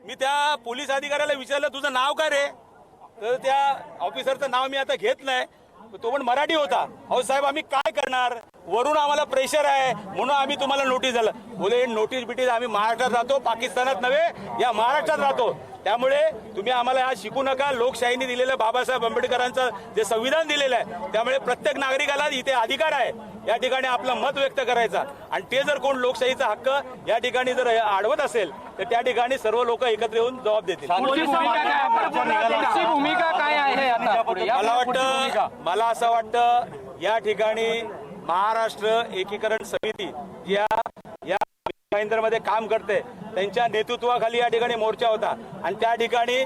मी त्या पोलीस अधिकाऱ्याला विचारलं तुझं नाव काय रे, तर त्या ऑफिसरचं नाव मी आता घेत नाही, तो पण मराठी होता. अहो साहेब आम्ही काय करणार, वरून आम्हाला प्रेशर आहे म्हणून आम्ही तुम्हाला नोटीस झालं. बोले नोटीस बिटीस आम्ही महाराष्ट्रात राहतो, पाकिस्तानात नव्हे या महाराष्ट्रात राहतो, त्यामुळे तुम्ही आम्हाला हा शिकू नका. लोकशाहीने दिलेलं बाबासाहेब आंबेडकरांचं जे संविधान दिलेलं आहे त्यामुळे प्रत्येक नागरिकाला इथे अधिकार आहे या ठिकाणी आपलं मत व्यक्त करायचा. आणि ते जर कोण लोकशाहीचा हक्क या ठिकाणी जर अडवत असेल तर त्या ठिकाणी सर्व लोक एकत्र येऊन जबाब देतील. भूमिका काय आहे मला असं वाटतं या ठिकाणी महाराष्ट्र एकीकरण समिती या भाईंदरमध्ये काम करते त्यांच्या नेतृत्वाखाली या ठिकाणी मोर्चा होता आणि त्या ठिकाणी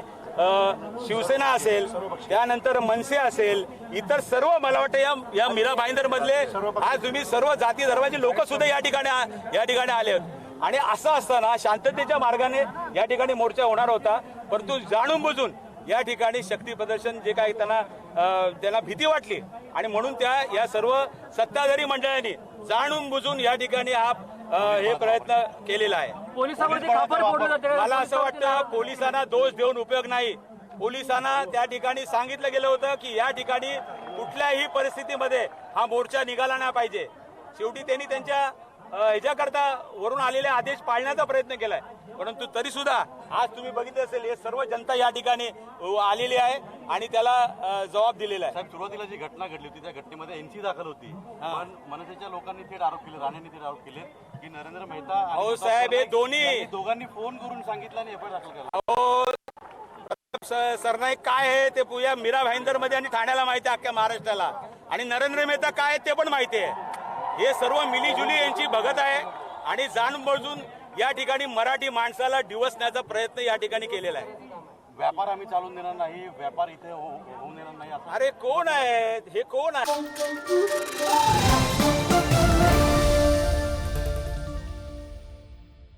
शिवसेना असेल, त्यानंतर मनसे असेल, इतर सर्व मला वाटतं या मीरा भाईंदर मधले आज तुम्ही सर्व जाती धर्माचे लोक सुद्धा या ठिकाणी आले. आणि असं असताना शांततेच्या मार्गाने या ठिकाणी मोर्चा होणार होता, परंतु जाणून बुजून या ठिकाणी शक्ती प्रदर्शन जे काही त्यांना भीती वाटली आणि म्हणून या सर्व सत्ताधारी मंडळांनी जाणून बुजून या ठिकाणी हे प्रयत्न केलेला आहे. मला असं वाटतं पोलिसांना दोष देऊन उपयोग नाही. पोलिसांना त्या ठिकाणी सांगितलं गेलं होतं की या ठिकाणी कुठल्याही परिस्थितीमध्ये हा मोर्चा निघाला नाही पाहिजे. शेवटी त्यांनी त्यांच्या ह्याच्याकरता वरून आलेले आदेश पाळण्याचा प्रयत्न केलाय, परंतु तरी सुद्धा आज तुम्ही बघितलं असेल हे सर्व जनता या ठिकाणी आलेली आहे आणि त्याला जबाब दिलेला आहे. साहेब सुरुवातीला जी घटना घडली होती त्या घटनेमध्ये एनसी दाखल होती, पण मनसेच्या लोकांनी थेट आरोप केले, राणेंनी थेट आरोप केले की नरेंद्र मेहता हो साहेब हे दोघांनी फोन करून सांगितलं आणि एफआयआर दाखल केला. हो सरनाईक काय आहे ते या मीरा भाईंदर मध्ये आणि ठाण्याला माहिती आहे, अख्ख्या महाराष्ट्राला. आणि नरेंद्र मेहता काय आहे ते पण माहिती आहे. हे सर्व मिलीजुली यांची भगत आहे आणि जाणून बुजून या ठिकाणी मराठी माणसाला डिवसण्याचा प्रयत्न या ठिकाणी केलेला आहे. व्यापार आम्ही चालून देणार नाही, व्यापार इथे होऊन देणार नाही. अरे कोण आहे हे, कोण आहे?